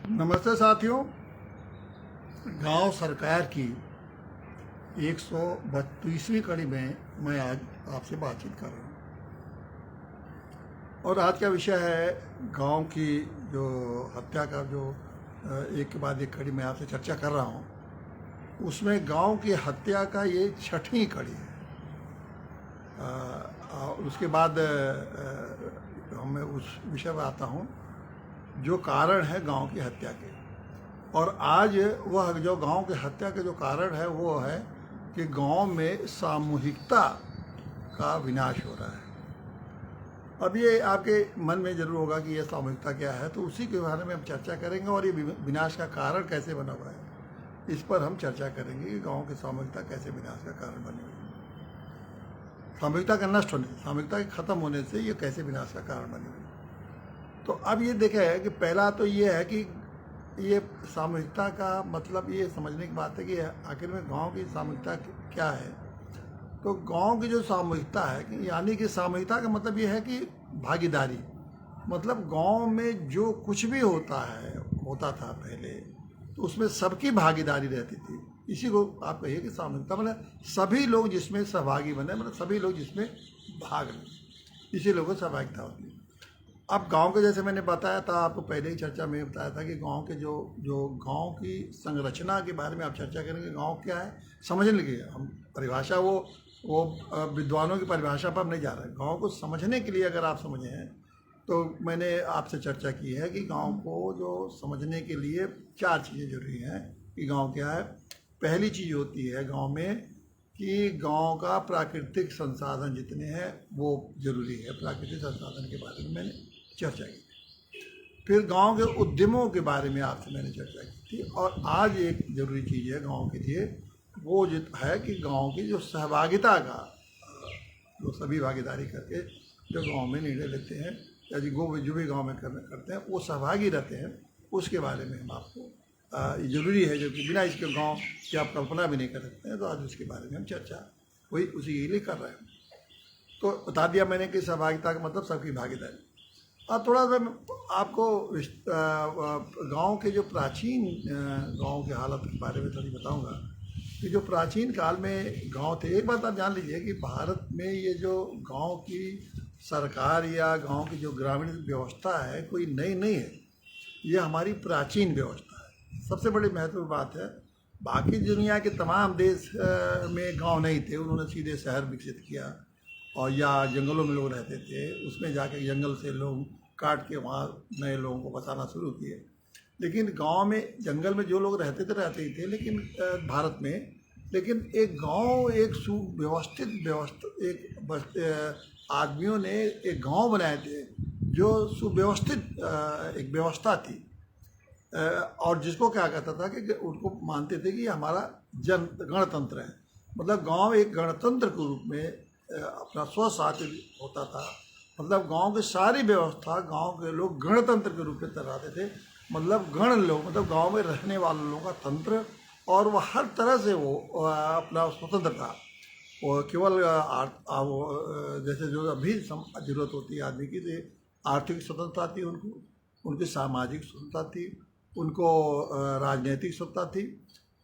नमस्ते साथियों। गांव सरकार की 132वीं कड़ी में मैं आज आपसे बातचीत कर रहा हूँ और आज का विषय है गांव की जो हत्या का जो एक के बाद एक कड़ी मैं आपसे चर्चा कर रहा हूँ। उसमें गांव की हत्या का ये 6वीं कड़ी है। उसके बाद मैं उस विषय पर आता हूँ जो कारण है गांव की हत्या के। और आज वह जो गांव की हत्या के जो कारण है वो है कि गांव में सामूहिकता का विनाश हो रहा है। अब ये आपके मन में जरूर होगा कि ये सामूहिकता क्या है, तो उसी के बारे में हम चर्चा करेंगे और ये विनाश का कारण कैसे बना हुआ है, इस पर हम चर्चा करेंगे कि गांव की सामूहिकता कैसे विनाश का कारण बनी हुई है। सामूहिकता का नष्ट होने, सामूहिकता के खत्म होने से ये कैसे विनाश का कारण बनी हुई है। तो अब ये देखा है कि पहला तो ये है कि ये सामूहिकता का मतलब ये समझने की बात है कि आखिर में गांव की सामूहिकता क्या है। तो गांव की जो सामूहिकता है, यानी कि सामूहिकता का मतलब ये है कि भागीदारी, मतलब गांव में जो कुछ भी होता था पहले, तो उसमें सबकी भागीदारी रहती थी। इसी को आप कहिए कि सामूहिकता मतलब सभी लोग जिसमें सहभागी बने, मतलब सभी लोग जिसमें भाग लें, इसी लोगों को सहभागिता होती है। अब गांव के जैसे मैंने बताया था, आपको पहले ही चर्चा में बताया था कि गांव के जो गांव की संरचना के बारे में आप चर्चा करेंगे। गांव क्या है समझने लगे हम, परिभाषा वो विद्वानों की परिभाषा पर हम नहीं जा रहे। गांव को समझने के लिए अगर आप समझे हैं तो मैंने आपसे चर्चा की है कि गांव को जो समझने के लिए 4 चीज़ें जरूरी हैं कि गांव क्या है। पहली चीज़ होती है गांव में कि गांव का प्राकृतिक संसाधन जितने हैं वो जरूरी है। प्राकृतिक संसाधन के बारे में मैंने चर्चा की। फिर गांव के उद्यमों के बारे में आपसे मैंने चर्चा की थी। और आज एक जरूरी चीज़ है गांव के लिए, वो जो है कि गांव की जो सहभागिता का, जो सभी भागीदारी करके जो गांव में निर्णय लेते हैं या जो भी गांव में करते हैं वो सहभागी रहते हैं, उसके बारे में हम आपको जरूरी है, जो कि बिना इसके गांव की आप कल्पना भी नहीं कर सकते हैं। तो आज उसके बारे में हम चर्चा वही उसी के लिए कर रहे हैं। तो बता दिया मैंने कि सहभागिता का मतलब सबकी भागीदारी। अब थोड़ा सा आपको गांव के जो प्राचीन गांव की हालत के बारे में थोड़ी बताऊंगा कि जो प्राचीन काल में गांव थे। एक बात आप जान लीजिए कि भारत में ये जो गांव की सरकार या गांव की जो ग्रामीण व्यवस्था है कोई नई नहीं है, ये हमारी प्राचीन व्यवस्था है। सबसे बड़ी महत्वपूर्ण बात है, बाकी दुनिया के तमाम देश में गांव नहीं थे, उन्होंने सीधे शहर विकसित किया और या जंगलों में लोग रहते थे, उसमें जाके जंगल से लोग काट के वहाँ नए लोगों को बसाना शुरू किए। लेकिन गांव में जंगल में जो लोग रहते ही थे, लेकिन भारत में, लेकिन एक गांव एक सुव्यवस्थित आदमियों ने एक गांव बनाए थे जो सुव्यवस्थित एक व्यवस्था थी। और जिसको क्या कहता था कि उनको मानते थे कि हमारा गणतंत्र है। मतलब गांव एक गणतंत्र के रूप में अपना स्वशासित होता था। मतलब गांव की सारी व्यवस्था गांव के लोग गणतंत्र के रूप में चलाते थे। मतलब गण लोग, मतलब गांव में रहने वाले लोगों का तंत्र, और वह हर तरह से वो अपना स्वतंत्र था। और केवल जैसे जो अभी जरूरत होती है आदमी की, तो आर्थिक स्वतंत्रता थी उनको, उनकी सामाजिक स्वतंत्रता थी, उनको राजनीतिक स्वतंत्रता थी,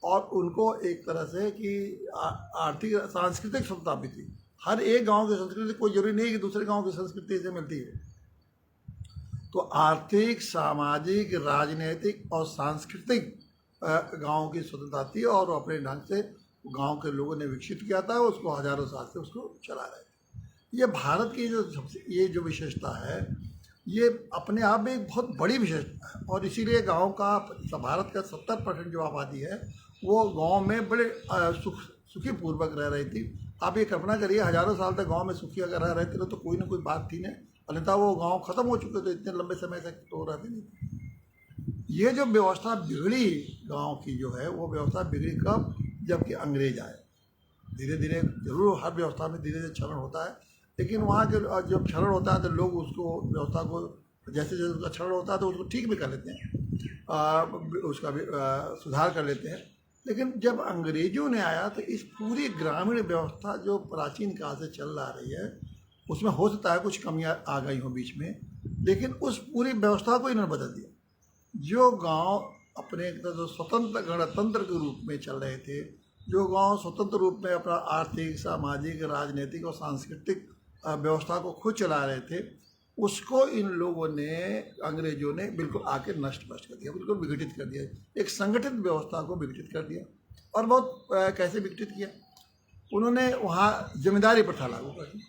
और उनको एक तरह से कि आर्थिक सांस्कृतिक स्वतंत्रता भी थी। हर एक गांव की संस्कृति कोई जरूरी नहीं है कि दूसरे गांव की संस्कृति से मिलती है। तो आर्थिक, सामाजिक, राजनीतिक और सांस्कृतिक गांव की स्वतंत्रता थी, और अपने ढंग से गांव के लोगों ने विकसित किया था, उसको हजारों साल से उसको चला रहे थे। ये भारत की ये जो विशेषता है, ये अपने आप में एक बहुत बड़ी विशेषता है। और इसीलिए गांव का, भारत का 70% जो आबादी है वो गांव में बड़े सुखी पूर्वक रह रही थी। आप ये कल्पना करिए, हजारों साल तक गांव में सुखी अगर रह रहे थे तो कोई ना कोई बात थी नहीं, अन्यथा वो गांव खत्म हो चुके थे, इतने लंबे समय तक तो रहते नहीं थे। ये जो व्यवस्था बिगड़ी गांव की जो है, वो व्यवस्था बिगड़ी कब? जबकि अंग्रेज आए। धीरे धीरे जरूर हर व्यवस्था में धीरे धीरे क्षरण होता है, लेकिन वहाँ के जब क्षरण होता है तो लोग उसको, व्यवस्था को जैसे जैसे उसका क्षरण होता है तो उसको ठीक भी कर लेते हैं, उसका भी सुधार कर लेते हैं। लेकिन जब अंग्रेजों ने आया तो इस पूरी ग्रामीण व्यवस्था जो प्राचीन काल से चल रहा रही है, उसमें हो सकता है कुछ कमियां आ गई हों बीच में, लेकिन उस पूरी व्यवस्था को इन्होंने बदल दिया। जो गांव अपने एक तरह से स्वतंत्र गणतंत्र के रूप में चल रहे थे, जो गांव स्वतंत्र रूप में अपना आर्थिक, सामाजिक, राजनीतिक और सांस्कृतिक व्यवस्था को खुद चला रहे थे, उसको इन लोगों ने, अंग्रेजों ने बिल्कुल आके नष्ट भ्रष्ट कर दिया, बिल्कुल विघटित कर दिया, एक संगठित व्यवस्था को विघटित कर दिया। और बहुत कैसे विघटित किया उन्होंने, वहाँ जमींदारी प्रथा लागू कर दी।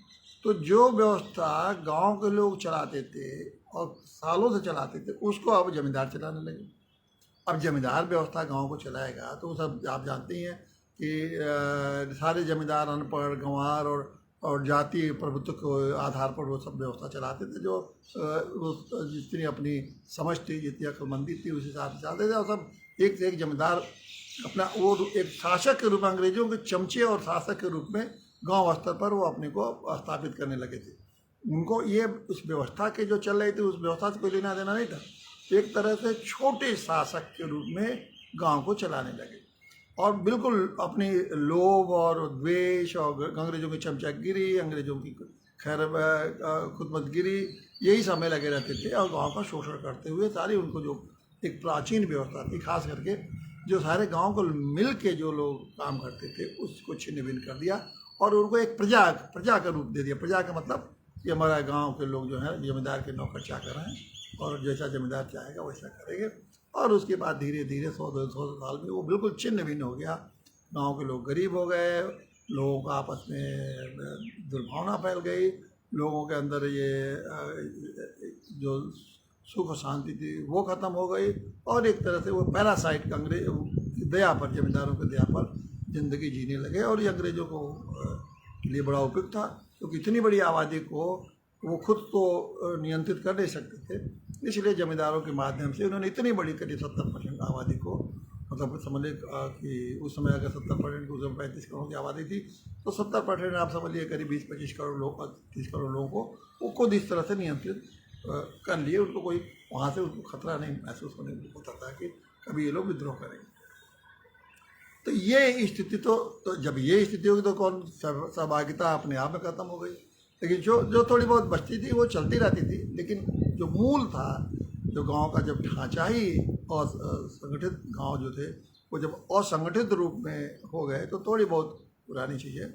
तो जो व्यवस्था गांव के लोग चलाते थे और सालों से चलाते थे, उसको अब जमींदार चलाने लगे। अब जमींदार व्यवस्था गांव को चलाएगा तो सब आप जानते ही हैं कि सारे जमींदार अनपढ़, गंवार और जातीय प्रभुत्व के आधार पर वो सब व्यवस्था चलाते थे, जो जितनी अपनी समझ थी, जितनी अक्लमंदी थी, उस हिसाब से चलाते थे। और सब एक से एक जमींदार अपना, वो एक शासक के रूप में, अंग्रेजों के चमचे और शासक के रूप में गांव स्तर पर वो अपने को स्थापित करने लगे थे। उनको ये उस व्यवस्था के जो चल रही थी, उस व्यवस्था से कोई लेना देना नहीं था। एक तरह से छोटे शासक के रूप में गांव को चलाने लगे और बिल्कुल अपनी लोभ और द्वेष और अंग्रेजों की चमचागिरी, अंग्रेजों की खैर खुदमतगिरी, यही समय लगे रहते थे और गांव का शोषण करते हुए सारी उनको जो एक प्राचीन व्यवस्था थी, खास करके जो सारे गांव को मिल के जो लोग काम करते थे, उसको छिन्न भिन्न कर दिया और उनको एक प्रजा का रूप दे दिया। प्रजा का मतलब कि हमारा गांव के लोग जो हैं जमींदार के नौकर चाकर हैं और जैसा जमींदार चाहेगा वैसा करेंगे। और उसके बाद धीरे धीरे 100-200 साल में वो बिल्कुल छिन्न भिन्न हो गया। गांव के लोग गरीब हो गए, लोगों का आपस में दुर्भावना फैल गई, लोगों के अंदर ये जो सुख शांति थी वो ख़त्म हो गई और एक तरह से वो पैरासाइट अंग्रेज की दया पर, जमींदारों की दया पर ज़िंदगी जीने लगे। और ये अंग्रेज़ों को के लिए बड़ा उपयुक्त था, क्योंकि इतनी बड़ी आबादी को वो खुद तो नियंत्रित कर नहीं सकते थे, इसलिए जमींदारों के माध्यम से उन्होंने इतनी बड़ी करीब 70% आबादी को, मतलब समझ लें कि उस समय अगर 70% उस समय 35 करोड़ की आबादी थी, तो 70% आप समझ लिए करीब 20-25 करोड़ लोग, 30 करोड़ लोगों को वो खुद इस तरह से नियंत्रित कर लिए। उनको कोई वहाँ से उनको खतरा नहीं महसूस होने होता था कि कभी ये लोग विद्रोह करेंगे। तो ये स्थिति तो जब ये स्थिति होगी तो कौन, सहभागिता अपने आप में ख़त्म हो गई। लेकिन जो थोड़ी बहुत बचती थी वो चलती रहती थी, लेकिन जो मूल था, जो गांव का जब ढांचा ही और संगठित गांव जो थे वो जब असंगठित रूप में हो गए, तो थोड़ी बहुत पुरानी चीज़ें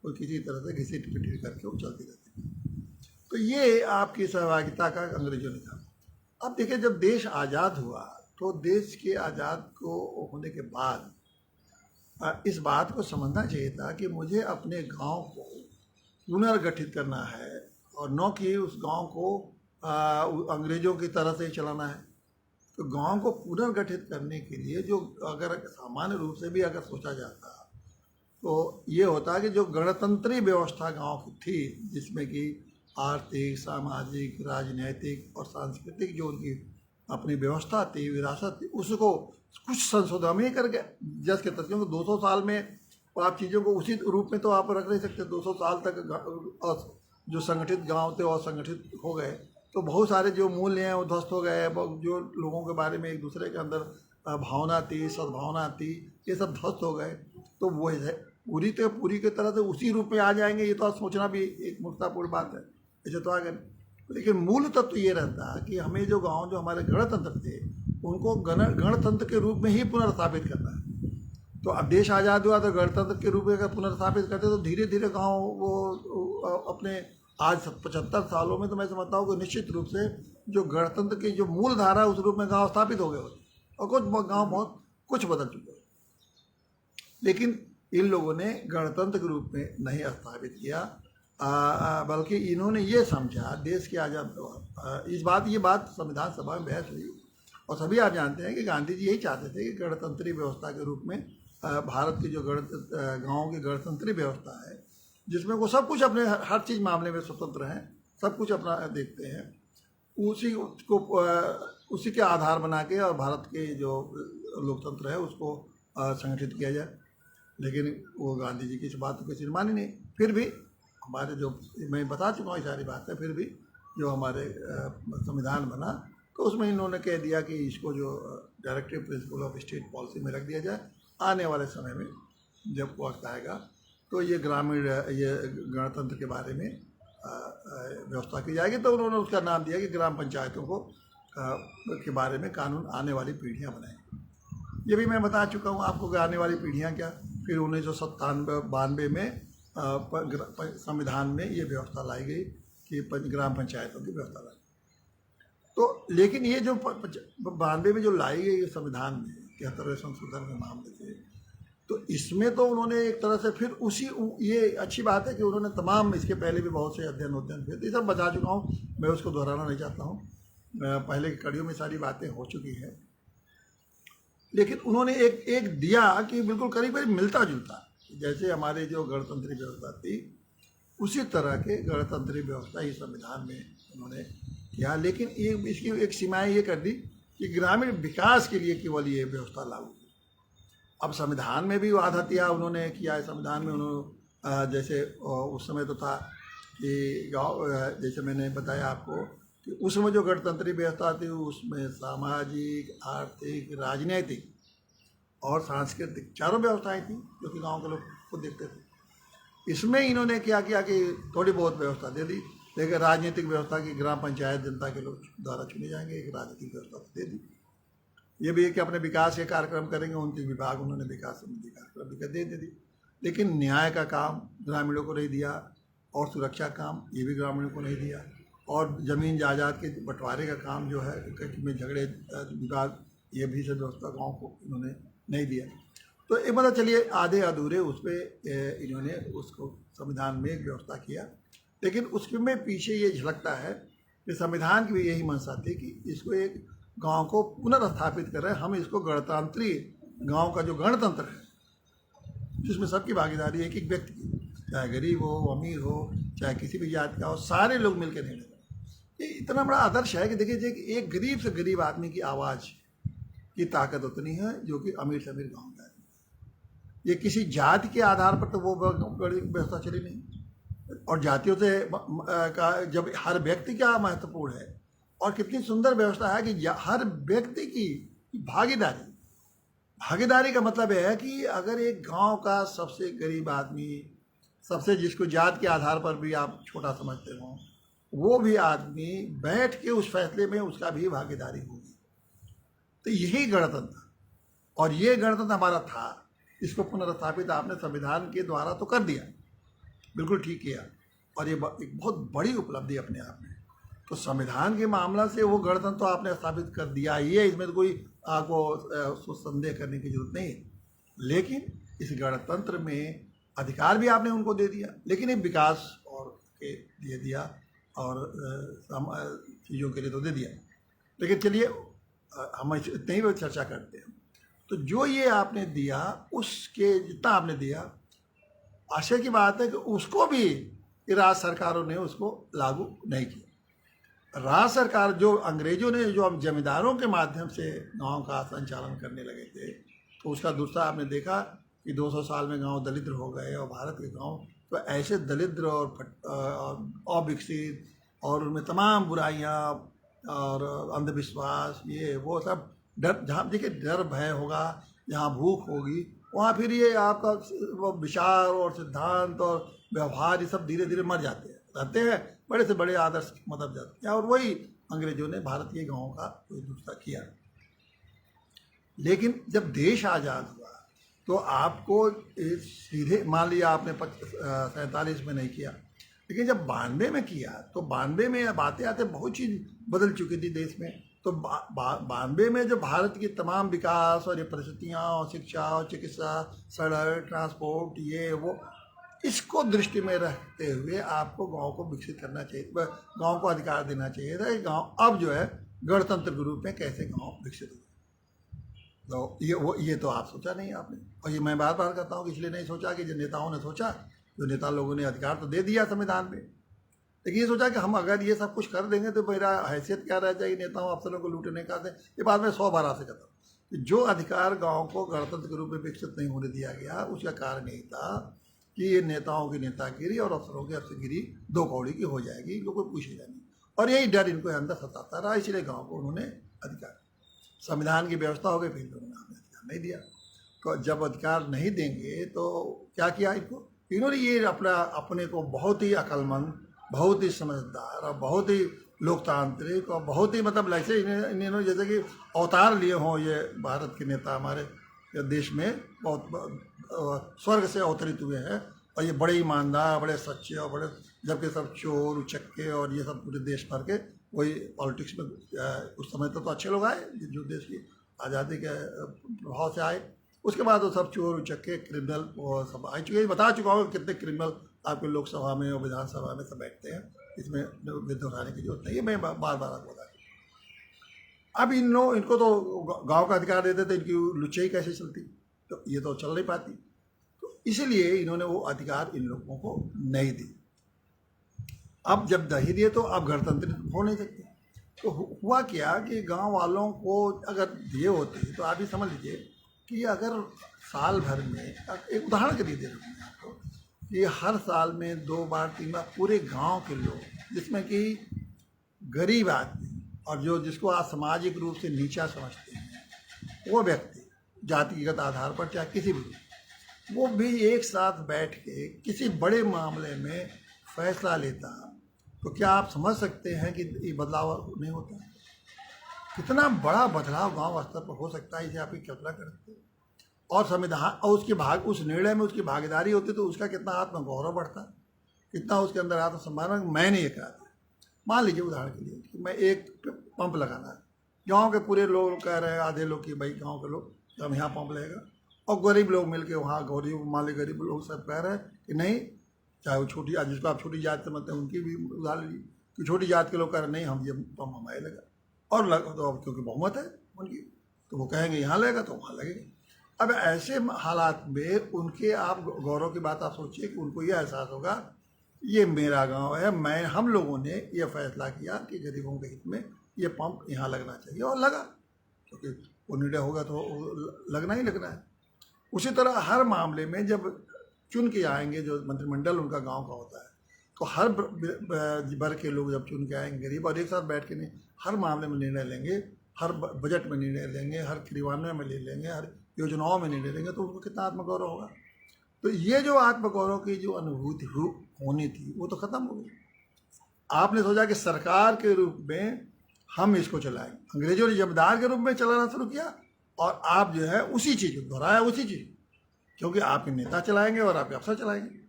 वो किसी तरह से घिसी पिटी करके वो चलती रहती थी। तो ये आपकी सहभागिता का अंग्रेजों ने था। अब देखिए, जब देश आज़ाद हुआ तो देश के आज़ाद को होने के बाद इस बात को समझना चाहिए था कि मुझे अपने गांव को पुनर्गठित करना है और न कि उस गांव को अंग्रेज़ों की तरह से ही चलाना है। तो गांव को पुनर्गठित करने के लिए जो अगर सामान्य रूप से भी अगर सोचा जाता तो ये होता है कि जो गणतंत्री व्यवस्था गांव की थी, जिसमें कि आर्थिक, सामाजिक, राजनीतिक और सांस्कृतिक जो उनकी अपनी व्यवस्था थी, विरासत थी, उसको कुछ संशोधन नहीं करके जस के तथ्यों को 200 साल में आप चीज़ों को उसी रूप में तो आप रख नहीं सकते। 200 साल तक जो संगठित गांव थे और संगठित हो गए, तो बहुत सारे जो मूल्य हैं वो ध्वस्त हो गए। जो लोगों के बारे में एक दूसरे के अंदर भावना थी, सद्भावना थी, ये सब ध्वस्त हो गए। तो वो है पूरी की तरह से उसी रूप में आ जाएंगे, ये तो आप सोचना भी एक मूर्खतापूर्ण बात है। ऐसे तो आ गए, लेकिन मूल तत्व तो ये रहता कि हमें जो गांव जो हमारे गणतंत्र थे उनको गणतंत्र के रूप में ही पुनर्स्थापित करना है। तो अब देश आज़ाद हुआ तो गणतंत्र के रूप में अगर पुनर्स्थापित करते तो धीरे धीरे गांव वो अपने आज 75 सालों में तो मैं समझता हूँ कि निश्चित रूप से जो गणतंत्र की जो मूल धारा उस रूप में गांव स्थापित हो गए होते और कुछ गांव बहुत कुछ बदल चुके। लेकिन इन लोगों ने गणतंत्र के रूप में नहीं स्थापित किया, बल्कि इन्होंने ये समझा देश के आज़ाद ये बात संविधान सभा में बहस हुई और सभी आप जानते हैं कि गांधी जी यही चाहते थे कि गणतंत्री व्यवस्था के रूप में भारत की जो गाँव की गणतंत्री व्यवस्था है, जिसमें वो सब कुछ अपने हर चीज़ मामले में स्वतंत्र हैं, सब कुछ अपना देखते हैं, उसी के आधार बना के और भारत के जो लोकतंत्र है उसको संगठित किया जाए। लेकिन वो गांधी जी की इस बात को किसी ने मानी नहीं। फिर भी हमारे जो मैं बता चुका हूँ ये सारी बातें, फिर भी जो हमारे संविधान बना तो उसमें इन्होंने कह दिया कि इसको जो directive principle of state policy में रख दिया जाए। आने वाले समय में जब वक्त आएगा तो ये ग्रामीण ये गणतंत्र के बारे में व्यवस्था की जाएगी। तो उन्होंने उसका नाम दिया कि ग्राम पंचायतों को के बारे में कानून आने वाली पीढ़ियाँ बनाएं। ये भी मैं बता चुका हूँ आपको कि आने वाली पीढ़ियाँ क्या। फिर 1992 में संविधान में ये व्यवस्था लाई गई कि ग्राम पंचायतों की व्यवस्था लाई। तो लेकिन ये जो 92 में जो लाई गई संविधान में 73वें संशोधन के मामले से, तो इसमें तो उन्होंने एक तरह से फिर उसी, ये अच्छी बात है कि उन्होंने तमाम, इसके पहले भी बहुत से अध्ययन फिर ये सब बता चुका हूँ, मैं उसको दोहराना नहीं चाहता हूँ, पहले की कड़ियों में सारी बातें हो चुकी हैं। लेकिन उन्होंने एक दिया कि बिल्कुल करीब करीब मिलता जुलता, जैसे हमारे जो गणतंत्री व्यवस्था थी उसी तरह के गणतंत्री व्यवस्था इस संविधान में उन्होंने किया। लेकिन इसकी एक सीमाएं ये कर दी कि ग्रामीण विकास के लिए केवल ये व्यवस्था लागू की। अब संविधान में भी आधा दिया उन्होंने किया है। संविधान में उन्होंने जैसे उस समय तो था कि गाँव, जैसे मैंने बताया आपको कि उस समय जो गणतंत्री व्यवस्था थी उसमें सामाजिक, आर्थिक, राजनीतिक और सांस्कृतिक चारों व्यवस्थाएं थी जो कि गांव के लोग खुद देखते थे। इसमें इन्होंने क्या किया कि थोड़ी बहुत व्यवस्था दे दी, लेकिन राजनीतिक व्यवस्था की ग्राम पंचायत जनता के लोग द्वारा चुने जाएंगे, एक राजनीतिक व्यवस्था दे दी। ये भी है कि अपने विकास के कार्यक्रम करेंगे, उनके विभाग उन्होंने विकास संबंधी कार्यक्रम दे दी। लेकिन न्याय का काम ग्रामीणों को नहीं दिया और सुरक्षा काम ये भी ग्रामीणों को नहीं दिया, और ज़मीन जायदाद के बंटवारे का काम जो है में झगड़े विवाद, ये भी सब व्यवस्था गाँव को इन्होंने नहीं दिया। तो एक मतलब चलिए आधे अधूरे उस पर इन्होंने उसको संविधान में एक व्यवस्था किया। लेकिन उसमें पीछे ये झलकता है कि संविधान की भी यही मंशा थी कि इसको एक गांव को पुनर्स्थापित करें, हम इसको गणतंत्री गांव का जो गणतंत्र है जिसमें सबकी भागीदारी एक व्यक्ति की, चाहे गरीब हो, अमीर हो, चाहे किसी भी जाति का हो, सारे लोग मिलकर निर्णय करें। ये इतना बड़ा आदर्श है कि देखिए एक गरीब से गरीब आदमी की आवाज़ की ताकत उतनी है जो कि अमीर से अमीर गाँव का है। ये किसी जाति के आधार पर तो वो बड़ी व्यवस्था चली नहीं, और जातियों से का जब हर व्यक्ति क्या महत्वपूर्ण है, और कितनी सुंदर व्यवस्था है कि हर व्यक्ति की भागीदारी का मतलब यह है कि अगर एक गांव का सबसे गरीब आदमी, सबसे जिसको जात के आधार पर भी आप छोटा समझते हो, वो भी आदमी बैठ के उस फैसले में उसका भी भागीदारी होगी, तो यही गणतंत्र। और ये गणतंत्र हमारा था, इसको पुनर्स्थापित आपने संविधान के द्वारा तो कर दिया, बिल्कुल ठीक किया, और ये एक बहुत बड़ी उपलब्धि अपने आप में। तो संविधान के मामला से वो गणतंत्र तो आपने स्थापित कर दिया ही है, इसमें तो कोई आपको संदेह करने की जरूरत नहीं है। लेकिन इस गणतंत्र में अधिकार भी आपने उनको दे दिया, लेकिन एक विकास और के लिए दिया और चीज़ों के लिए तो दे दिया। लेकिन चलिए हम इतने ही चर्चा करते हैं। तो जो ये आपने दिया, उसके जितना आपने दिया, आशय की बात है कि उसको भी राज्य सरकारों ने उसको लागू नहीं किया। राज्य सरकार जो अंग्रेजों ने जो जमींदारों के माध्यम से गांव का संचालन करने लगे थे, तो उसका दूसरा आपने देखा कि 200 साल में गांव दलिद्र हो गए, और भारत के गांव तो ऐसे दलिद्र और अविकसित, और उनमें तमाम बुराइयां और अंधविश्वास, ये वो सब डर, जहाँ देखिए डर भय होगा, जहाँ भूख होगी, वहाँ फिर ये आपका वो विचार और सिद्धांत और व्यवहार ये सब धीरे धीरे मर जाते हैं, रहते हैं, बड़े से बड़े आदर्श मतलब जाते हैं। और वही अंग्रेजों ने भारतीय गाँव का दूसरा किया। लेकिन जब देश आज़ाद हुआ तो आपको सीधे मान लिया आपने 47 में नहीं किया, लेकिन जब 92 में किया तो 92 में बातें आते बहुत चीज़ बदल चुकी थी देश में। तो 92 में जो भारत की तमाम विकास और ये परिस्थितियाँ और शिक्षा और चिकित्सा, सड़क, ट्रांसपोर्ट, ये वो, इसको दृष्टि में रखते हुए आपको गांव को विकसित करना चाहिए, गांव को अधिकार देना चाहिए था कि गांव अब जो है गणतंत्र के रूप में कैसे गांव विकसित हो। तो ये तो आप सोचा नहीं आपने, और ये मैं बार बार कहता हूँ कि इसलिए नहीं सोचा कि जो नेताओं ने सोचा, जो नेता लोगों ने अधिकार तो दे दिया संविधान में, लेकिन ये सोचा कि हम अगर ये सब कुछ कर देंगे तो मेरा हैसियत क्या रह जाएगी नेताओं अफसरों को लूटने का। ये बात मैं 100 बार से कहता हूँ कि जो अधिकार गाँव को गणतंत्र के रूप में विकसित नहीं होने दिया गया, उसका कारण यही था कि ये नेताओं की नेतागिरी और अफसरों की अफसरगिरी 2 कौड़ी की हो जाएगी, इनको कोई पूछेगा नहीं, और यही डर इनको अंदर सताता रहा, इसलिए गाँव को उन्होंने अधिकार, संविधान की व्यवस्था हो गई, फिर उन्होंने अधिकार नहीं दिया। तो जब अधिकार नहीं देंगे तो क्या किया इन्होंने ये अपने को बहुत ही अक्लमंद, बहुत ही समझदार और बहुत ही लोकतांत्रिक और बहुत ही मतलब ऐसे इन्होंने जैसे कि अवतार लिए हों ये भारत के नेता हमारे देश में बहुत स्वर्ग से अवतरित हुए हैं। और ये बड़े ईमानदार, बड़े सच्चे और बड़े, जबकि सब चोर उचक्के और ये सब पूरे देश भर के वही पॉलिटिक्स में उस समय तो अच्छे लोग आए जो देश की आज़ादी के प्रभाव से आए। उसके बाद वो सब चोर उचक्के क्रिमिनल और सब आ चुके हैं। बता चुका हूँ कितने क्रिमिनल आपके लोकसभा में और विधानसभा में सब बैठते हैं, इसमें दोहराने की जरूरत नहीं है, मैं बार बार आपको बता। अब इनको तो गांव का अधिकार देते थे, इनकी लुच्चाई कैसे चलती, तो ये तो चल नहीं पाती। तो इसलिए इन्होंने वो अधिकार इन लोगों को नहीं दी। अब जब नहीं दिए तो आप गणतंत्र हो नहीं सकते। तो हुआ क्या कि गांव वालों को अगर दिए होते तो आप ही समझ लीजिए कि अगर साल भर में, एक उदाहरण के लिए दे रहा हूँ आपको, कि हर साल में 2 बार 3 बार पूरे गांव के लोग, जिसमें कि गरीब आदमी और जो जिसको आप सामाजिक रूप से नीचा समझते हैं, वो व्यक्ति जातिगत आधार पर चाहे किसी भी, वो भी एक साथ बैठ के किसी बड़े मामले में फैसला लेता, तो क्या आप समझ सकते हैं कि ये बदलाव नहीं होता? कितना बड़ा बदलाव गांव स्तर पर हो सकता है, इसे आप ही कल्पना कर सकते हैं। और संविधान और उस निर्णय में उसकी भागीदारी होती तो उसका कितना आत्मगौरव बढ़ता, कितना उसके अंदर आत्मसम्मान। मैंने ये कहा, मान लीजिए उदाहरण के लिए कि मैं एक पंप लगाना है, गांव के पूरे लोग कह रहे हैं, आधे लोग कि भाई गांव के लोग तो हम यहाँ पंप लगेगा, और गरीब लोग मिलके वहाँ गरीब लोग सब कह रहे हैं कि नहीं, चाहे वो छोटी, जिसको आप छोटी जात समझते हैं उनकी भी उदाहरण लीजिए कि छोटी जात के लोग कह रहे हैं नहीं, हम ये पंप हमारे लगा, और तो अब क्योंकि बहुमत है उनकी तो वो कहेंगे यहाँ लगेगा तो वहाँ लगेगा। अब ऐसे हालात में उनके, आप गौरव की बात आप सोचिए कि उनको ये एहसास होगा ये मेरा गांव है, हम लोगों ने ये फैसला किया कि गरीबों के हित में ये पंप यहाँ लगना चाहिए, और लगा, क्योंकि वो निर्णय होगा तो लगना ही लगना है। उसी तरह हर मामले में जब चुन के आएंगे, जो मंत्रिमंडल उनका गांव का होता है, तो हर वर्ग के लोग जब चुन के आएंगे गरीब, और एक साथ बैठ के नहीं हर मामले में निर्णय लेंगे, हर बजट में निर्णय लेंगे, हर क्रियान्वयन में ले लेंगे, हर योजनाओं में निर्णय लेंगे, तो उनको कितना आत्मगौरव होगा। तो ये जो आत्मगौरव की जो अनुभूति होनी थी वो तो खत्म हो गई। आपने सोचा कि सरकार के रूप में हम इसको चलाएंगे, अंग्रेजों ने जमींदार के रूप में चलाना शुरू किया, और आप जो है उसी चीज़ को दोहराया, उसी चीज़, क्योंकि आपके नेता चलाएंगे और आपके अफसर चलाएंगे।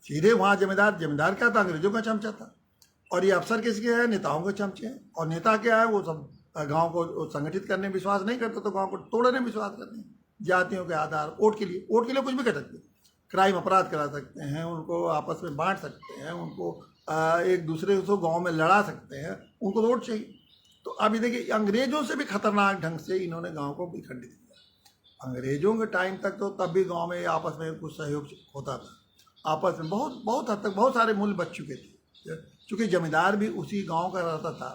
सीधे वहाँ जमींदार क्या था, अंग्रेजों का चमचा था, और ये अफसर किसके हैं, नेताओं के चमचे हैं। और नेता क्या है, वो सब गांव को संगठित करने में विश्वास नहीं करते, तो गांव को तोड़ने में विश्वास करते हैं, जातियों के आधार, वोट के लिए कुछ भी कर सकते हैं, क्राइम अपराध करा सकते हैं, उनको आपस में बांट सकते हैं, उनको एक दूसरे को गांव में लड़ा सकते हैं, उनको वोट चाहिए। तो अभी देखिए, अंग्रेजों से भी खतरनाक ढंग से इन्होंने गांव को विखंडित किया। अंग्रेजों के टाइम तक तो तब भी गांव में आपस में कुछ सहयोग होता था, आपस में बहुत हद तक बहुत सारे मूल्य बच चुके थे, क्योंकि जमींदार भी उसी गांव का रहता था,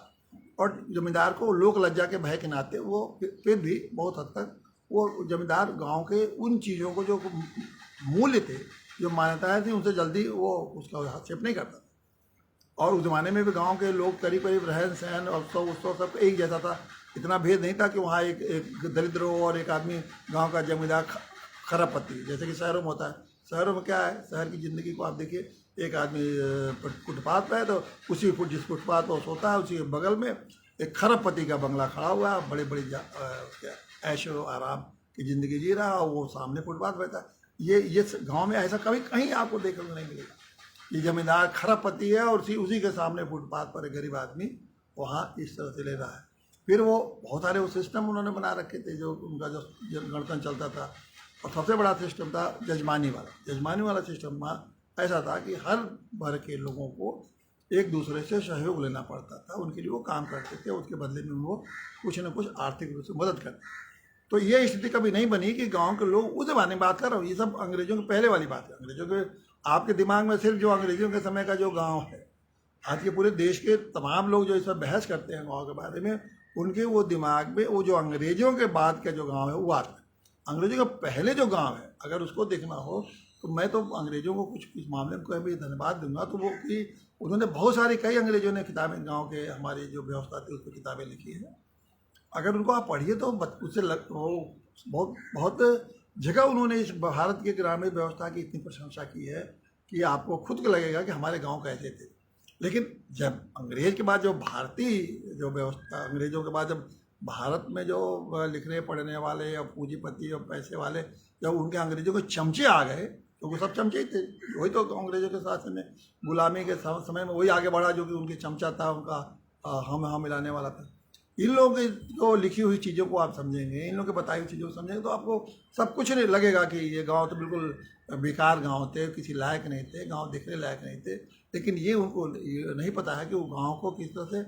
और जमींदार को लोक लज्जा के भय के नाते वो फिर भी बहुत हद तक वो जमींदार गांव के उन चीज़ों को जो मूल्य थे, जो मान्यताएं थी, उनसे जल्दी वो उसका हस्तक्षेप नहीं करता। और उस जमाने में भी गांव के लोग करीब रहन सहन और उत्सव सब एक जैसा था, इतना भेद नहीं था कि वहाँ एक दरिद्र हो और एक आदमी गांव का जमींदार खरबपति, जैसे कि शहरों में होता है। शहरों में क्या है, शहर की ज़िंदगी को आप देखिए, एक आदमी फुटपाथ पर है तो जिस फुटपाथ पर सोता है उसी के बगल में एक खरबपति का बंगला खड़ा हुआ है, बड़े ऐशो आराम की ज़िंदगी जी रहा है, और वो सामने फुटपाथ रहता है। ये गांव में ऐसा कभी कहीं आपको देखने को नहीं मिलेगा। ये जमींदार खरबपति है और उसी के सामने फुटपाथ पर एक गरीब आदमी वहाँ इस तरह से ले रहा है। फिर वो बहुत सारे वो सिस्टम उन्होंने बना रखे थे, जो उनका जो गणतंत्र चलता था, और सबसे बड़ा सिस्टम था जजमानी वाला सिस्टम में ऐसा था कि हर वर्ग के लोगों को एक दूसरे से सहयोग लेना पड़ता था, उनके लिए वो काम करते थे, उसके बदले में वो कुछ न कुछ आर्थिक रूप से मदद करते। तो ये स्थिति कभी नहीं बनी कि गांव के लोग, उस जमाने में बात कर रहा हूँ, ये सब अंग्रेजों के पहले वाली बात है। अंग्रेजों के आपके दिमाग में सिर्फ जो अंग्रेजों के समय का जो गांव है, आज के पूरे देश के तमाम लोग जो इस पर बहस करते हैं गाँव के बारे में, उनके वो दिमाग में वो जो अंग्रेजों के बाद का जो गाँव है वो आता है। अंग्रेजों का पहले जो गाँव है, अगर उसको देखना हो तो मैं तो अंग्रेजों को कुछ इस मामले में कोई भी धन्यवाद दूंगा, तो वो कि उन्होंने बहुत सारी, कई अंग्रेजों ने किताबें गांव के हमारी जो व्यवस्था थी उस पर किताबें लिखी है। अगर उनको आप पढ़िए तो उससे वो बहुत जगह उन्होंने इस भारत के ग्रामीण व्यवस्था की इतनी प्रशंसा की है कि आपको खुद को लगेगा कि हमारे गांव कैसे थे। लेकिन जब अंग्रेज के बाद जो भारतीय जो व्यवस्था, अंग्रेजों के बाद जब भारत में जो लिखने पढ़ने वाले और पूंजीपति और पैसे वाले जब उनके अंग्रेजों के चमचे आ गए, तो वो सब चमचे ही थे, वही तो अंग्रेजों के शासन में गुलामी के समय में वही आगे बढ़ा जो कि उनके चमचा था, उनका हम मिलाने वाला था। इन लोगों की जो लिखी हुई चीज़ों को आप समझेंगे, इन लोगों की बताई हुई चीज़ों को समझेंगे, तो आपको सब कुछ नहीं लगेगा कि ये गांव तो बिल्कुल बेकार गांव थे, किसी लायक नहीं थे, गांव देखने लायक नहीं थे। लेकिन ये उनको ये नहीं पता है कि वो गांव को किस तरह से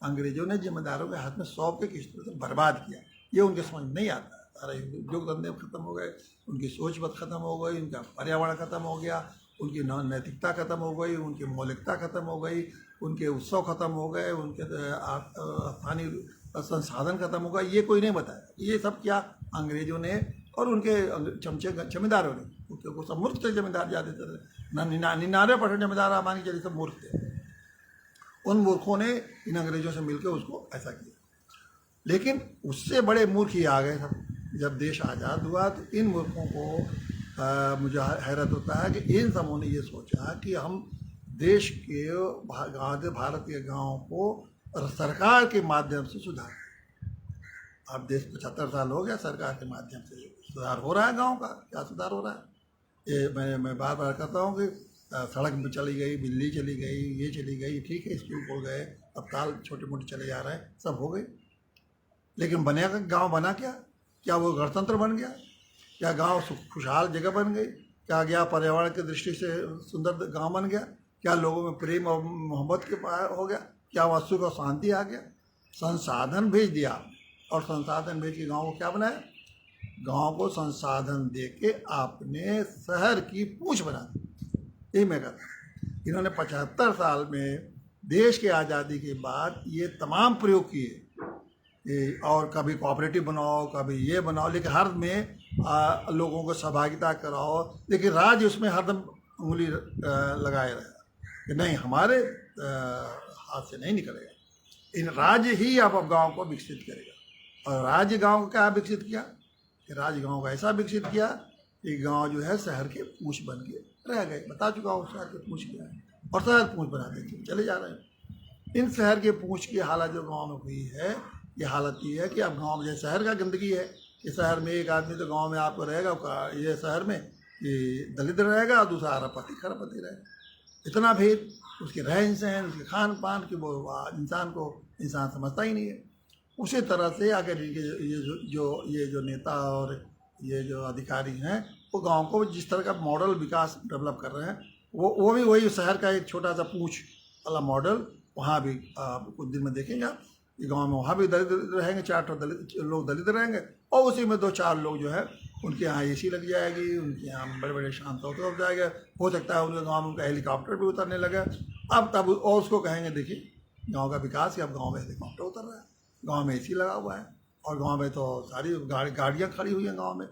अंग्रेजों ने जिम्मेदारों के हाथ में सौंप के किस तरह से बर्बाद किया, ये उनके समझ नहीं आता। सारे उद्योग धंधे खत्म हो गए, उनकी सोच बद खत्म हो गई, उनका पर्यावरण खत्म हो गया, उनकी नैतिकता खत्म हो गई, उनकी मौलिकता खत्म हो गई, उनके उत्सव खत्म हो गए, उनके स्थानीय संसाधन खत्म हो गए। ये कोई नहीं बताया। ये सब क्या अंग्रेजों ने और उनके चमचे जमींदारों ने, क्योंकि वो सब मूर्ख थे जमींदार ज़्यादा थे, 99% जमींदार हमारी चलिए सब मूर्ख थे। उन मूर्खों ने इन अंग्रेजों से मिलकर उसको ऐसा किया। लेकिन उससे बड़े मूर्ख ही आ गए सब। जब देश आज़ाद हुआ तो इन मूर्खों को मुझे हैरत होता है कि इन समूह ने ये सोचा कि हम देश के भारत के गाँव को सरकार के माध्यम से सुधार। अब देश 75 साल हो गया, सरकार के माध्यम से सुधार हो रहा है गांव का? क्या सुधार हो रहा है? ये मैं बार बार कहता हूँ कि सड़क में चली गई, बिजली चली गई, ये चली गई, ठीक है, स्कूल खुल गए, अस्पताल छोटे मोटे चले जा रहे हैं, सब हो गए। लेकिन बनेगा गांव बना क्या वो गणतंत्र बन गया? क्या गांव खुशहाल जगह बन गई? क्या गया पर्यावरण की दृष्टि से सुंदर गांव बन गया? क्या लोगों में प्रेम और मोहब्बत के हो गया? क्या वहाँ सुख और शांति आ गया? संसाधन भेज दिया, और संसाधन भेज के गाँव को क्या बनाया? गाँव को संसाधन दे के आपने शहर की पूंछ बना दी। यही मैं कहता हूँ। इन्होंने 75 साल में देश की आज़ादी के बाद ये तमाम प्रयोग किए, और कभी कोऑपरेटिव बनाओ, कभी ये बनाओ, लेकिन हर में लोगों को सहभागिता कराओ, लेकिन राज्य उसमें हरदम उंगली लगाए रहा कि नहीं, हमारे हाथ से नहीं निकलेगा। इन राज्य ही अब गांव को विकसित करेगा। और राज्य गांव को क्या विकसित किया? कि राज्य गांव को ऐसा विकसित किया कि गांव जो है शहर के पूंछ बन के रह गए। बता चुका हूँ शहर के पूंछ क्या है, और शहर पूंछ बनाते चले जा रहे हैं। इन शहर के पूंछ की हालत जो गाँव में हुई है, ये हालत ये है कि अब गाँव में जैसे शहर का गंदगी है, कि शहर में एक आदमी तो गाँव में आपको रहेगा, ये शहर में ये दलित रहेगा और दूसरा अरबपति खरबपति रहेगा। इतना भेद उसके रहन सहन, उसके खान पान की, वो इंसान समझता ही नहीं है। उसी तरह से अगर ये जो नेता और ये जो अधिकारी हैं, वो गांव को जिस तरह का मॉडल विकास डेवलप कर रहे हैं, वो भी वही शहर का एक छोटा सा पूंछ वाला मॉडल वहाँ भी कुछ दिन में देखेंगे आप। ये गाँव में वहाँ भी दलित रहेंगे, 4 लोग दलित रहेंगे, और उसी में 2-4 लोग जो है उनके यहाँ एसी लग जाएगी, उनके यहाँ बड़े बड़े शांत होटल हो जाएगा। हो सकता है उनके गाँव में उनका हेलीकॉप्टर भी उतरने लगा। अब तब और उसको कहेंगे देखिए गांव का विकास है, अब गांव में हेलीकॉप्टर उतर रहा है, गांव में एसी लगा हुआ है, और गांव में तो सारी गाड़ियाँ खड़ी हुई हैं गांव में।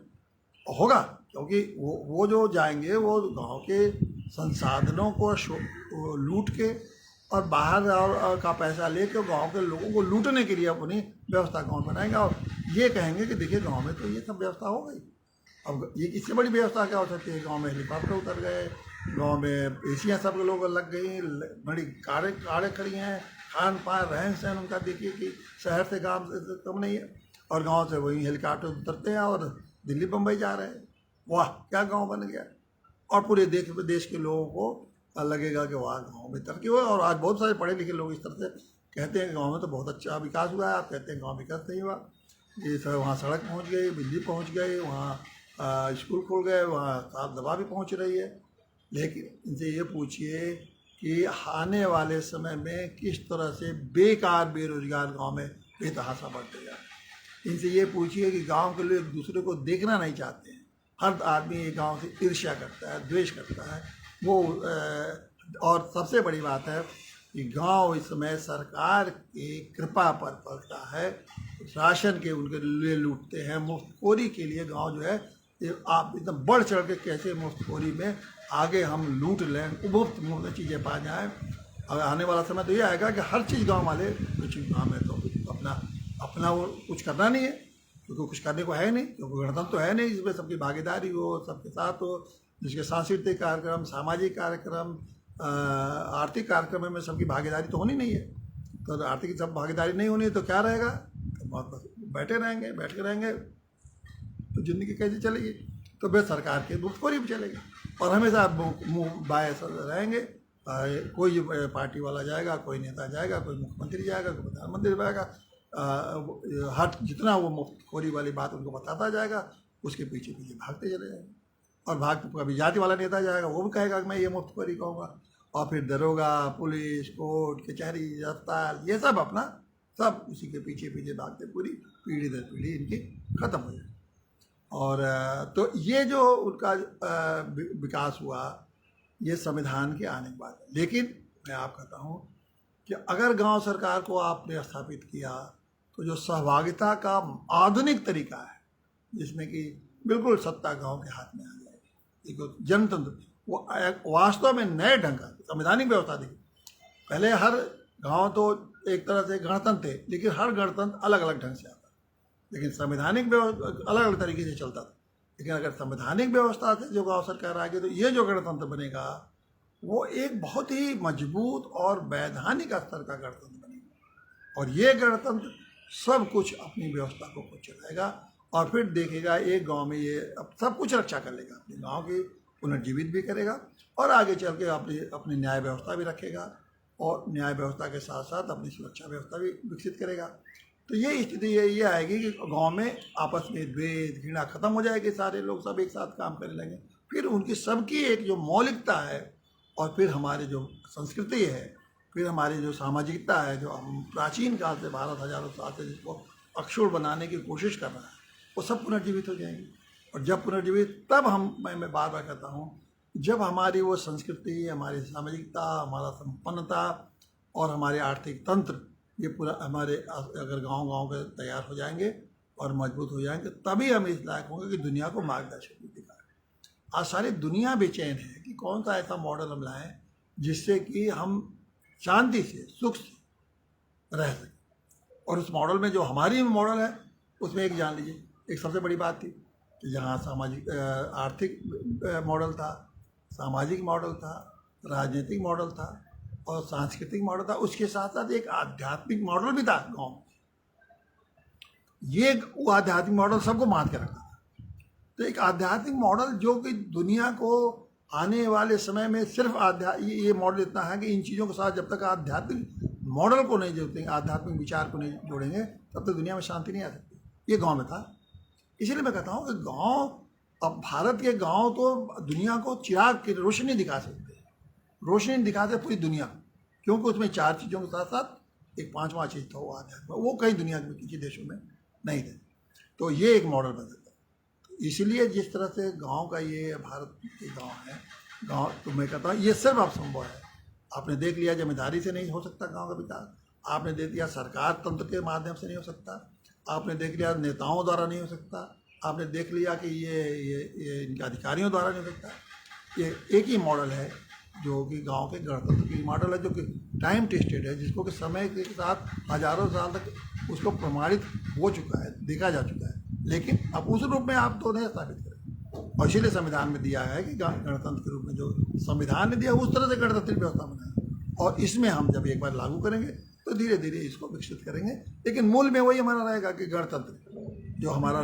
होगा क्योंकि वो जो जाएंगे वो गांव के संसाधनों को लूट के और बाहर और का पैसा लेके गांव के लोगों को लूटने के लिए अपनी व्यवस्था गाँव बनाएंगे, और ये कहेंगे कि देखिए गाँव में तो ये सब व्यवस्था हो गई। अब ये इससे बड़ी व्यवस्था क्या हो सकती है? गाँव में हेलीकॉप्टर उतर गए, गांव में एसियाँ सब लोग लग गई, बड़ी कारें खड़ी हैं, खान पान रहन सहन उनका देखिए कि शहर से गांव से कम नहीं है, और गांव से वही हेलीकॉप्टर उतरते हैं और दिल्ली बम्बई जा रहे हैं। वाह, क्या गांव बन गया! और पूरे देश के लोगों को लगेगा कि वाह गाँव में तरक्की हुआ। और आज बहुत सारे पढ़े लिखे लोग इस तरह से कहते हैं कि गाँव में तो बहुत अच्छा विकास हुआ है। आप कहते हैं गाँव विकास नहीं हुआ। ये सब वहाँ सड़क पहुँच गई, बिजली पहुँच गई, वहाँ स्कूल खुल गए, वहाँ साफ दवा भी पहुँच रही है। लेकिन इनसे ये पूछिए कि आने वाले समय में किस तरह से बेकार बेरोजगार गांव में बेतहाशा बढ़ते जा रहे हैं। इनसे ये पूछिए कि गांव के लोग एक दूसरे को देखना नहीं चाहते हैं। हर आदमी एक गांव से ईर्ष्या करता है, द्वेष करता है वो। और सबसे बड़ी बात है कि गांव इस समय सरकार की कृपा पर पलता है, राशन के उनके लिए लूटते हैं। मुफ्तखोरी के लिए गाँव जो है, आप एकदम बढ़ चढ़ के कैसे मुफ्तखोरी में आगे हम लूट लें, मुफ्त चीज़ें पा जाएँ। और आने वाला समय तो ये आएगा कि हर चीज़ गांव वाले, कुछ गाँव में तो अपना वो कुछ करना नहीं है, क्योंकि कुछ करने को है नहीं, क्योंकि गणतंत्र तो है नहीं जिसमें सबकी भागीदारी हो, सबके साथ हो, जिसके सांस्कृतिक कार्यक्रम, सामाजिक कार्यक्रम, आर्थिक कार्यक्रम में सबकी भागीदारी तो होनी नहीं है। तो आर्थिक सब भागीदारी नहीं होनी है तो क्या रहेगा, तो बैठे रहेंगे तो ज़िंदगी कैसे चलेगी। तो वे सरकार के मुफ्तखोरी भी चलेगी और हमेशा मुँह बाएं रहेंगे। कोई पार्टी वाला जाएगा, कोई नेता जाएगा, कोई मुख्यमंत्री जाएगा, कोई प्रधानमंत्री जाएगा, हट जितना वो मुफ्तखोरी वाली बात उनको बताता जाएगा, उसके पीछे पीछे भागते चले जाएंगे। और कभी जाति वाला नेता जाएगा, वो भी कहेगा कि मैं ये मुफ्तखोरी कहूँगा, और फिर दरोगा, पुलिस, कोर्ट, कचहरी, अस्पताल, ये सब अपना सब उसी के पीछे पीछे भागते पूरी पीढ़ी दर पीढ़ी इनकी ख़त्म हो जाए। और तो ये जो उनका विकास हुआ ये संविधान के आने के बाद है। लेकिन मैं आप कहता हूँ कि अगर गांव सरकार को आपने स्थापित किया तो जो सहभागिता का आधुनिक तरीका है जिसमें कि बिल्कुल सत्ता गांव के हाथ में आ जाएगी, एक जनतंत्र, वो वास्तव में नए ढंग का संवैधानिक व्यवस्था थी। पहले हर गांव तो एक तरह से गणतंत्र थे, लेकिन हर गणतंत्र अलग अलग ढंग से आता, लेकिन संवैधानिक व्यवस्था अलग अलग तरीके से चलता था। लेकिन अगर संवैधानिक व्यवस्था से जो गांव सरकार आ गई तो ये जो गणतंत्र बनेगा वो एक बहुत ही मजबूत और वैधानिक स्तर का गणतंत्र बनेगा। और ये गणतंत्र सब कुछ अपनी व्यवस्था को खुद चलाएगा और फिर देखेगा एक गांव में ये अब सब कुछ रक्षा कर लेगा, अपने गांव की पुनर्जीवित भी करेगा और आगे चल के अपनी न्याय व्यवस्था भी रखेगा और न्याय व्यवस्था के साथ साथ अपनी सुरक्षा व्यवस्था भी विकसित करेगा। तो ये स्थिति ये आएगी कि गांव में आपस में द्वेष घृणा खत्म हो जाएगी, सारे लोग सब एक साथ काम करने लगेंगे, फिर उनकी सबकी एक जो मौलिकता है और फिर हमारी जो संस्कृति है, फिर हमारी जो सामाजिकता है, जो हम प्राचीन काल से भारत हजारों साल से जिसको अक्षुण बनाने की कोशिश कर रहा है, वो सब पुनर्जीवित हो जाएंगी। और जब पुनर्जीवित तब मैं बार बार कहता हूँ, जब हमारी वो संस्कृति, हमारी सामाजिकता, हमारा संपन्नता और हमारे आर्थिक तंत्र ये पूरा हमारे अगर गांव के तैयार हो जाएंगे और मजबूत हो जाएंगे, तभी हम इस लायक होंगे कि दुनिया को मार्गदर्शन भी दिखाएं। आज सारी दुनिया बेचैन है कि कौन सा ऐसा मॉडल हम लाएं जिससे कि हम शांति से सुख से रह सकें। और उस मॉडल में जो हमारी मॉडल है उसमें एक जान लीजिए, एक सबसे बड़ी बात थी कि जहाँ सामाजिक आर्थिक मॉडल था, सामाजिक मॉडल था, राजनीतिक मॉडल था और सांस्कृतिक मॉडल था, उसके साथ साथ एक आध्यात्मिक मॉडल भी था गाँव। ये वो आध्यात्मिक मॉडल सबको बांध के रखा था। तो एक आध्यात्मिक मॉडल जो कि दुनिया को आने वाले समय में सिर्फ ये मॉडल इतना है कि इन चीज़ों के साथ जब तक आध्यात्मिक मॉडल को नहीं जोड़ेंगे, आध्यात्मिक विचार को नहीं जोड़ेंगे, तब तक दुनिया में शांति नहीं आ सकती। ये गांव में था। इसीलिए मैं कहता हूँ कि गांव, अब भारत के गांव तो दुनिया को चिराग की रोशनी दिखा सकते हैं, रोशनी दिखाते पूरी दुनिया, क्योंकि उसमें चार चीज़ों के साथ साथ एक पांचवा चीज़ था वो आध्यात्म, वो कई दुनिया के किसी देशों में नहीं थे। तो ये एक मॉडल बन सकता है। इसलिए जिस तरह से गांव का ये भारत के गांव है, गांव तो मैं कहता हूँ ये सिर्फ आप संभव है। आपने देख लिया जमींदारी से नहीं हो सकता गांव का विकास, आपने देख लिया सरकार तंत्र के माध्यम से नहीं हो सकता, आपने देख लिया नेताओं द्वारा नहीं हो सकता, आपने देख लिया कि ये इनके अधिकारियों द्वारा नहीं हो सकता। ये एक ही मॉडल है जो कि गांव के गणतंत्र की मॉडल है, जो कि टाइम टेस्टेड है, जिसको कि समय के साथ हजारों साल तक उसको प्रमाणित हो चुका है, देखा जा चुका है। लेकिन अब उस रूप में आप तो नहीं स्थापित करें, और इसीलिए संविधान में दिया है कि गणतंत्र के रूप में जो संविधान ने दिया उस तरह से गणतंत्र व्यवस्था बनाए, और इसमें हम जब एक बार लागू करेंगे तो धीरे धीरे इसको विकसित करेंगे। लेकिन मूल में वही हमारा रहेगा कि गणतंत्र जो हमारा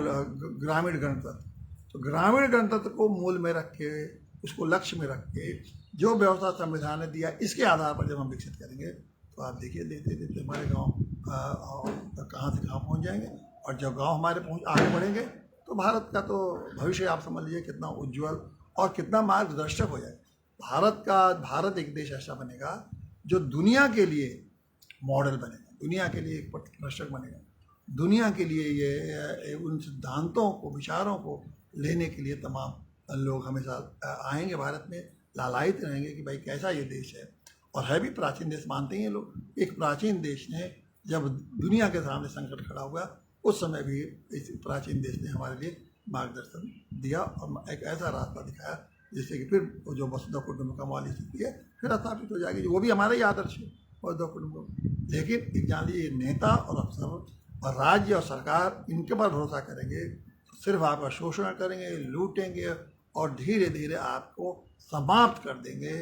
ग्रामीण गणतंत्र, तो ग्रामीण गणतंत्र को मूल में रख के, उसको लक्ष्य में रख के जो व्यवस्था संविधान ने दिया, इसके आधार पर जब हम विकसित करेंगे तो आप देखिए देखते देखते हमारे गांव कहाँ से कहाँ पहुँच जाएंगे। और जब गांव हमारे आगे बढ़ेंगे तो भारत का तो भविष्य आप समझ लीजिए कितना उज्ज्वल और कितना मार्गदर्शक हो जाएगा। भारत एक देश ऐसा बनेगा जो दुनिया के लिए मॉडल बनेगा, दुनिया के लिए एक प्रदर्शक बनेगा, दुनिया के लिए ये उन सिद्धांतों को, विचारों को लेने के लिए तमाम लोग हमेशा आएंगे भारत में, लालायित रहेंगे कि भाई कैसा ये देश है। और है भी प्राचीन देश, मानते हैं लोग। एक प्राचीन देश ने जब दुनिया के सामने संकट खड़ा हुआ उस समय भी इस प्राचीन देश ने हमारे लिए मार्गदर्शन दिया और एक ऐसा रास्ता दिखाया जिससे कि फिर जो वसुधैव कुटुंबकम वाली स्थिति है फिर स्थापित हो जाएगी, वो भी हमारा ही आदर्श है वसुधैव कुटुंबकम। लेकिन एक जान लीजिए नेता और अफसर और राज्य और सरकार इनके पर भरोसा करेंगे तो सिर्फ आपका शोषण करेंगे, लूटेंगे और धीरे धीरे आपको समाप्त कर देंगे,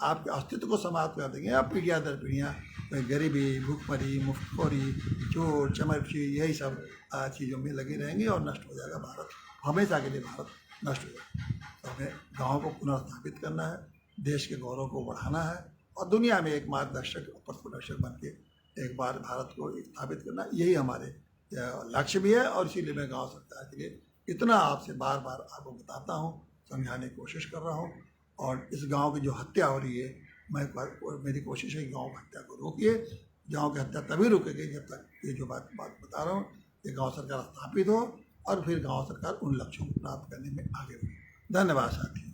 आपके अस्तित्व को समाप्त कर देंगे। आप पीढ़ियाँ दर पीढ़ियाँ गरीबी, भूखमरी, मुफ्तखोरी, चोर चमरची, यही सब चीज़ों में लगी रहेंगी और नष्ट हो जाएगा भारत, हमेशा के लिए भारत नष्ट हो जाएगा। तो हमें गाँव को पुनर्स्थापित करना है, देश के गौरव को बढ़ाना है और दुनिया में एक मार्गदर्शक और पथप्रदर्शक बन के एक बार भारत को स्थापित करना, यही हमारे लक्ष्य भी है। और इसीलिए मैं गाँव सरकार के लिए इतना आपसे बार बार आपको बताता हूँ, समझाने की कोशिश कर रहा हूँ। और इस गांव की जो हत्या हो रही है, मेरी कोशिश है कि गांव की हत्या को रोकिए। गांव की हत्या तभी रुकेगी जब तक ये जो बात बता रहा हूँ, ये गांव सरकार स्थापित हो और फिर गांव सरकार उन लक्ष्यों को प्राप्त करने में आगे बढ़े। धन्यवाद साथी।